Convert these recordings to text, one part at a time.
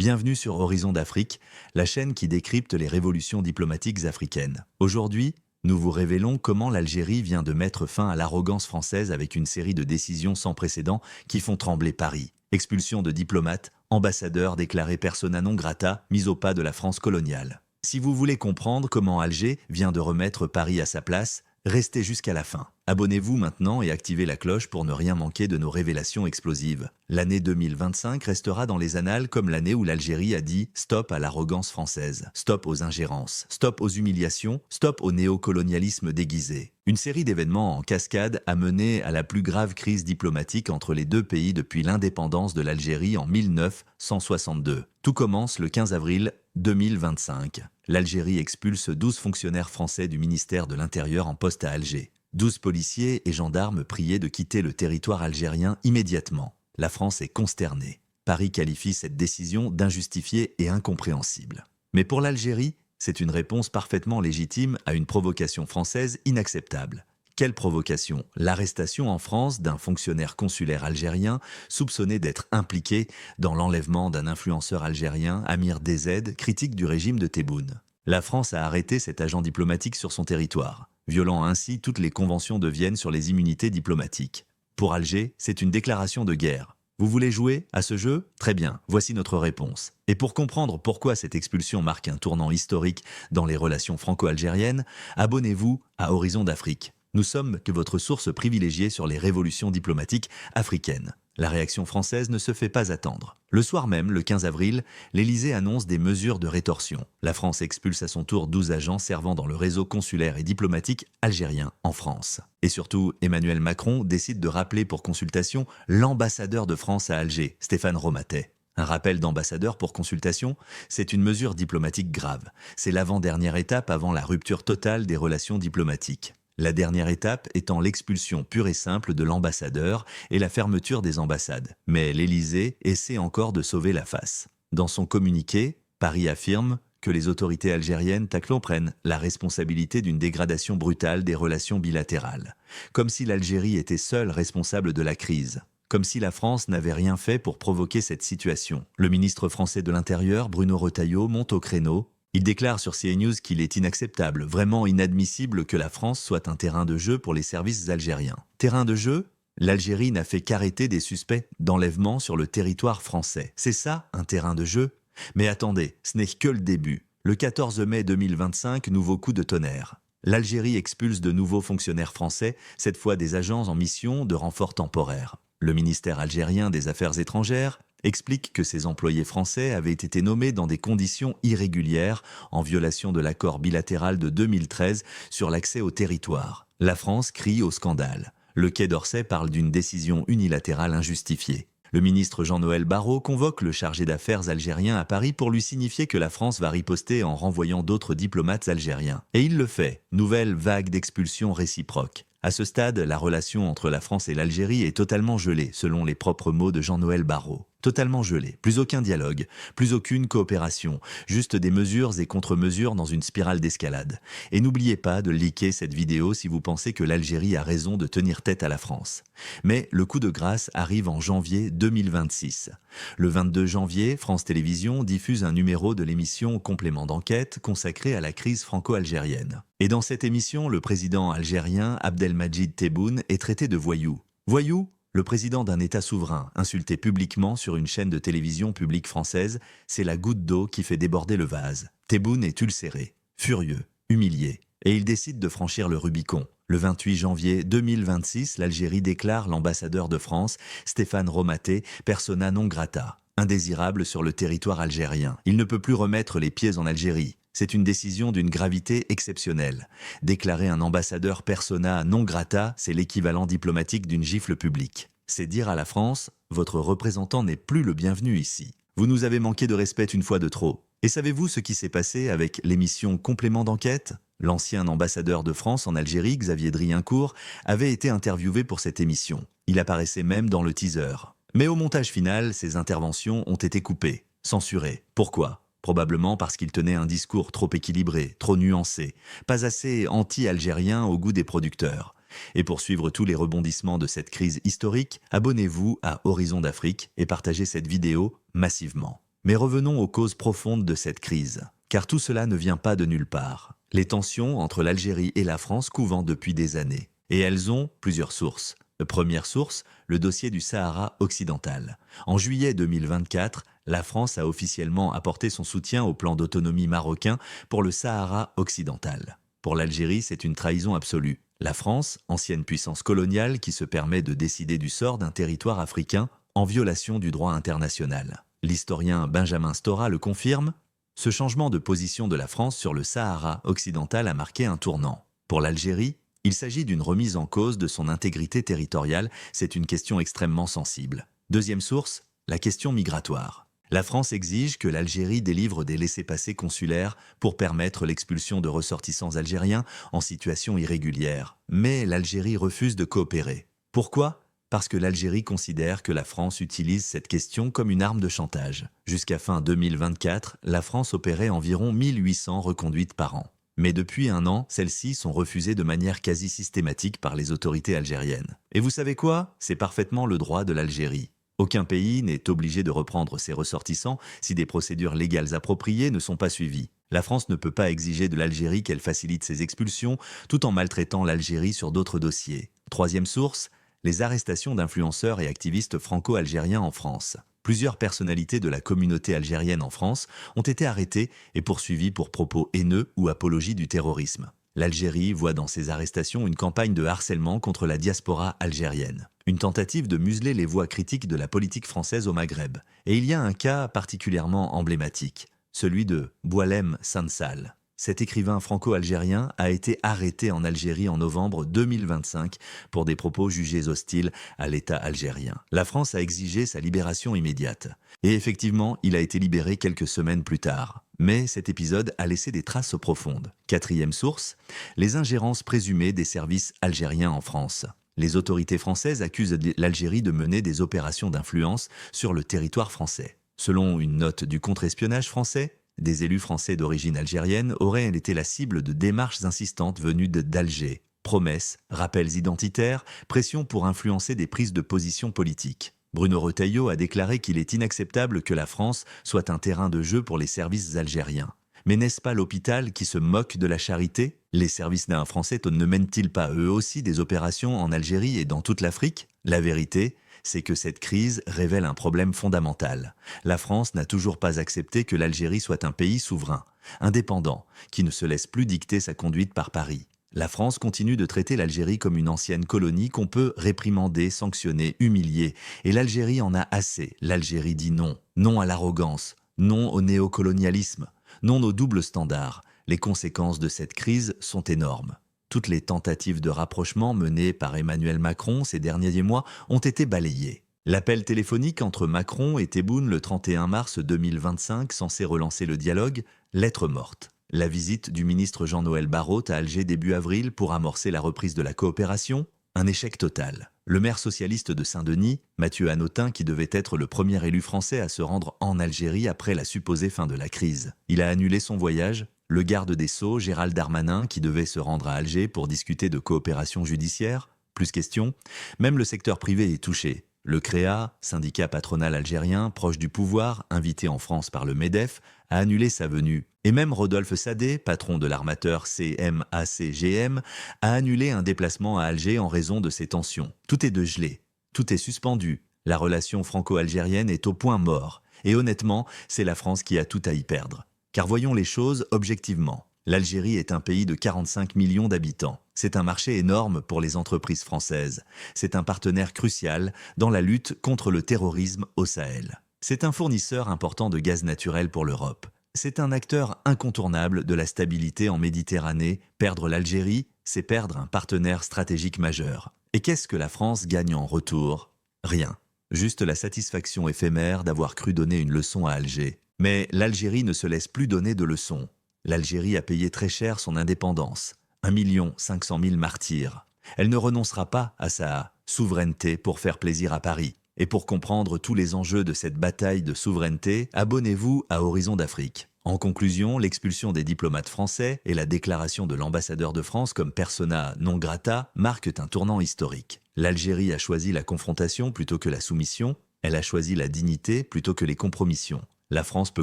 Bienvenue sur Horizon d'Afrique, la chaîne qui décrypte les révolutions diplomatiques africaines. Aujourd'hui, nous vous révélons comment l'Algérie vient de mettre fin à l'arrogance française avec une série de décisions sans précédent qui font trembler Paris. Expulsion de diplomates, ambassadeurs déclarés persona non grata, mise au pas de la France coloniale. Si vous voulez comprendre comment Alger vient de remettre Paris à sa place, restez jusqu'à la fin. Abonnez-vous maintenant et activez la cloche pour ne rien manquer de nos révélations explosives. L'année 2025 restera dans les annales comme l'année où l'Algérie a dit « stop à l'arrogance française », « stop aux ingérences », « stop aux humiliations », « stop au néocolonialisme déguisé ». Une série d'événements en cascade a mené à la plus grave crise diplomatique entre les deux pays depuis l'indépendance de l'Algérie en 1962. Tout commence le 15 avril 2025. L'Algérie expulse 12 fonctionnaires français du ministère de l'Intérieur en poste à Alger. 12 policiers et gendarmes priés de quitter le territoire algérien immédiatement. La France est consternée. Paris qualifie cette décision d'injustifiée et incompréhensible. Mais pour l'Algérie, c'est une réponse parfaitement légitime à une provocation française inacceptable. Quelle provocation? L'arrestation en France d'un fonctionnaire consulaire algérien soupçonné d'être impliqué dans l'enlèvement d'un influenceur algérien, Amir DZ, critique du régime de Tebboune. La France a arrêté cet agent diplomatique sur son territoire, violant ainsi toutes les conventions de Vienne sur les immunités diplomatiques. Pour Alger, c'est une déclaration de guerre. Vous voulez jouer à ce jeu? Très bien, voici notre réponse. Et pour comprendre pourquoi cette expulsion marque un tournant historique dans les relations franco-algériennes, abonnez-vous à Horizon d'Afrique. Nous sommes que votre source privilégiée sur les révolutions diplomatiques africaines. La réaction française ne se fait pas attendre. Le soir même, le 15 avril, l'Élysée annonce des mesures de rétorsion. La France expulse à son tour 12 agents servant dans le réseau consulaire et diplomatique algérien en France. Et surtout, Emmanuel Macron décide de rappeler pour consultation l'ambassadeur de France à Alger, Stéphane Romatet. Un rappel d'ambassadeur pour consultation, c'est une mesure diplomatique grave. C'est l'avant-dernière étape avant la rupture totale des relations diplomatiques. La dernière étape étant l'expulsion pure et simple de l'ambassadeur et la fermeture des ambassades. Mais l'Élysée essaie encore de sauver la face. Dans son communiqué, Paris affirme que les autorités algériennes prennent la responsabilité d'une dégradation brutale des relations bilatérales. Comme si l'Algérie était seule responsable de la crise. Comme si la France n'avait rien fait pour provoquer cette situation. Le ministre français de l'Intérieur, Bruno Retailleau, monte au créneau. Il déclare sur CNews qu'il est inacceptable, vraiment inadmissible que la France soit un terrain de jeu pour les services algériens. Terrain de jeu? L'Algérie n'a fait qu'arrêter des suspects d'enlèvement sur le territoire français. C'est ça, un terrain de jeu? Mais attendez, ce n'est que le début. Le 14 mai 2025, nouveau coup de tonnerre. L'Algérie expulse de nouveaux fonctionnaires français, cette fois des agents en mission de renfort temporaire. Le ministère algérien des Affaires étrangères explique que ces employés français avaient été nommés dans des conditions irrégulières en violation de l'accord bilatéral de 2013 sur l'accès au territoire. La France crie au scandale. Le Quai d'Orsay parle d'une décision unilatérale injustifiée. Le ministre Jean-Noël Barrot convoque le chargé d'affaires algérien à Paris pour lui signifier que la France va riposter en renvoyant d'autres diplomates algériens. Et il le fait. Nouvelle vague d'expulsions réciproques. À ce stade, la relation entre la France et l'Algérie est totalement gelée, selon les propres mots de Jean-Noël Barrot. Totalement gelée. Plus aucun dialogue, plus aucune coopération, juste des mesures et contre-mesures dans une spirale d'escalade. Et n'oubliez pas de liker cette vidéo si vous pensez que l'Algérie a raison de tenir tête à la France. Mais le coup de grâce arrive en janvier 2026. Le 22 janvier, France Télévisions diffuse un numéro de l'émission Complément d'enquête consacré à la crise franco-algérienne. Et dans cette émission, le président algérien Abdelmadjid Tebboune est traité de voyou. Voyou? Le président d'un État souverain, insulté publiquement sur une chaîne de télévision publique française, c'est la goutte d'eau qui fait déborder le vase. Tebboune est ulcéré, furieux, humilié, et il décide de franchir le Rubicon. Le 28 janvier 2026, l'Algérie déclare l'ambassadeur de France, Stéphane Romatet, persona non grata, indésirable sur le territoire algérien. Il ne peut plus remettre les pieds en Algérie. C'est une décision d'une gravité exceptionnelle. Déclarer un ambassadeur persona non grata, c'est l'équivalent diplomatique d'une gifle publique. C'est dire à la France, votre représentant n'est plus le bienvenu ici. Vous nous avez manqué de respect une fois de trop. Et savez-vous ce qui s'est passé avec l'émission Complément d'enquête? L'ancien ambassadeur de France en Algérie, Xavier Driencourt, avait été interviewé pour cette émission. Il apparaissait même dans le teaser. Mais au montage final, ses interventions ont été coupées, censurées. Pourquoi? Probablement parce qu'il tenait un discours trop équilibré, trop nuancé, pas assez anti-algérien au goût des producteurs. Et pour suivre tous les rebondissements de cette crise historique, abonnez-vous à Horizon d'Afrique et partagez cette vidéo massivement. Mais revenons aux causes profondes de cette crise, car tout cela ne vient pas de nulle part. Les tensions entre l'Algérie et la France couvent depuis des années. Et elles ont plusieurs sources. Première source, le dossier du Sahara occidental. En juillet 2024, la France a officiellement apporté son soutien au plan d'autonomie marocain pour le Sahara occidental. Pour l'Algérie, c'est une trahison absolue. La France, ancienne puissance coloniale qui se permet de décider du sort d'un territoire africain en violation du droit international. L'historien Benjamin Stora le confirme. Ce changement de position de la France sur le Sahara occidental a marqué un tournant. Pour l'Algérie, il s'agit d'une remise en cause de son intégrité territoriale, c'est une question extrêmement sensible. Deuxième source, la question migratoire. La France exige que l'Algérie délivre des laissez-passer consulaires pour permettre l'expulsion de ressortissants algériens en situation irrégulière. Mais l'Algérie refuse de coopérer. Pourquoi ? Parce que l'Algérie considère que la France utilise cette question comme une arme de chantage. Jusqu'à fin 2024, la France opérait environ 1800 reconduites par an. Mais depuis un an, celles-ci sont refusées de manière quasi systématique par les autorités algériennes. Et vous savez quoi ? C'est parfaitement le droit de l'Algérie. Aucun pays n'est obligé de reprendre ses ressortissants si des procédures légales appropriées ne sont pas suivies. La France ne peut pas exiger de l'Algérie qu'elle facilite ses expulsions tout en maltraitant l'Algérie sur d'autres dossiers. Troisième source, les arrestations d'influenceurs et activistes franco-algériens en France. Plusieurs personnalités de la communauté algérienne en France ont été arrêtées et poursuivies pour propos haineux ou apologie du terrorisme. L'Algérie voit dans ces arrestations une campagne de harcèlement contre la diaspora algérienne. Une tentative de museler les voix critiques de la politique française au Maghreb. Et il y a un cas particulièrement emblématique, celui de Boualem Sansal. Cet écrivain franco-algérien a été arrêté en Algérie en novembre 2025 pour des propos jugés hostiles à l'État algérien. La France a exigé sa libération immédiate. Et effectivement, il a été libéré quelques semaines plus tard. Mais cet épisode a laissé des traces profondes. Quatrième source, les ingérences présumées des services algériens en France. Les autorités françaises accusent l'Algérie de mener des opérations d'influence sur le territoire français. Selon une note du contre-espionnage français, des élus français d'origine algérienne auraient été la cible de démarches insistantes venues d'Alger. Promesses, rappels identitaires, pression pour influencer des prises de position politiques. Bruno Retailleau a déclaré qu'il est inacceptable que la France soit un terrain de jeu pour les services algériens. Mais n'est-ce pas l'hôpital qui se moque de la charité ? Les services d'un Français ne mènent-ils pas eux aussi des opérations en Algérie et dans toute l'Afrique ? La vérité, c'est que cette crise révèle un problème fondamental. La France n'a toujours pas accepté que l'Algérie soit un pays souverain, indépendant, qui ne se laisse plus dicter sa conduite par Paris. La France continue de traiter l'Algérie comme une ancienne colonie qu'on peut réprimander, sanctionner, humilier. Et l'Algérie en a assez. L'Algérie dit non. Non à l'arrogance. Non au néocolonialisme. Non aux doubles standards. Les conséquences de cette crise sont énormes. Toutes les tentatives de rapprochement menées par Emmanuel Macron ces derniers mois ont été balayées. L'appel téléphonique entre Macron et Tebboune le 31 mars 2025, censé relancer le dialogue, lettre morte. La visite du ministre Jean-Noël Barrot à Alger début avril pour amorcer la reprise de la coopération, un échec total. Le maire socialiste de Saint-Denis, Mathieu Hanotin, qui devait être le premier élu français à se rendre en Algérie après la supposée fin de la crise. Il a annulé son voyage. Le garde des Sceaux, Gérald Darmanin, qui devait se rendre à Alger pour discuter de coopération judiciaire. Plus question, même le secteur privé est touché. Le CREA, syndicat patronal algérien, proche du pouvoir, invité en France par le MEDEF, a annulé sa venue. Et même Rodolphe Sadé, patron de l'armateur CMACGM, a annulé un déplacement à Alger en raison de ces tensions. Tout est de gelé, tout est suspendu. La relation franco-algérienne est au point mort. Et honnêtement, c'est la France qui a tout à y perdre. Car voyons les choses objectivement. L'Algérie est un pays de 45 millions d'habitants. C'est un marché énorme pour les entreprises françaises. C'est un partenaire crucial dans la lutte contre le terrorisme au Sahel. C'est un fournisseur important de gaz naturel pour l'Europe. C'est un acteur incontournable de la stabilité en Méditerranée. Perdre l'Algérie, c'est perdre un partenaire stratégique majeur. Et qu'est-ce que la France gagne en retour ? Rien. Juste la satisfaction éphémère d'avoir cru donner une leçon à Alger. Mais l'Algérie ne se laisse plus donner de leçons. L'Algérie a payé très cher son indépendance. 1 500 000 martyrs. Elle ne renoncera pas à sa souveraineté pour faire plaisir à Paris. Et pour comprendre tous les enjeux de cette bataille de souveraineté, abonnez-vous à Horizon d'Afrique. En conclusion, l'expulsion des diplomates français et la déclaration de l'ambassadeur de France comme persona non grata marquent un tournant historique. L'Algérie a choisi la confrontation plutôt que la soumission. Elle a choisi la dignité plutôt que les compromissions. La France peut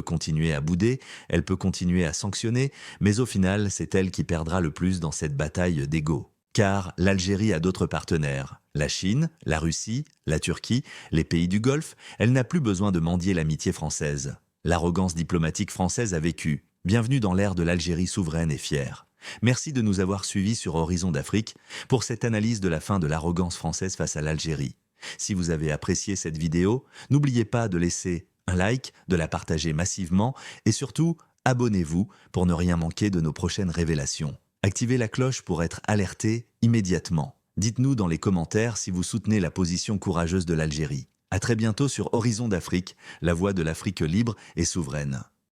continuer à bouder, elle peut continuer à sanctionner, mais au final, c'est elle qui perdra le plus dans cette bataille d'ego. Car l'Algérie a d'autres partenaires. La Chine, la Russie, la Turquie, les pays du Golfe, elle n'a plus besoin de mendier l'amitié française. L'arrogance diplomatique française a vécu. Bienvenue dans l'ère de l'Algérie souveraine et fière. Merci de nous avoir suivis sur Horizon d'Afrique pour cette analyse de la fin de l'arrogance française face à l'Algérie. Si vous avez apprécié cette vidéo, n'oubliez pas de laisser un like, de la partager massivement et surtout, abonnez-vous pour ne rien manquer de nos prochaines révélations. Activez la cloche pour être alerté immédiatement. Dites-nous dans les commentaires si vous soutenez la position courageuse de l'Algérie. À très bientôt sur Horizon d'Afrique, la voix de l'Afrique libre et souveraine.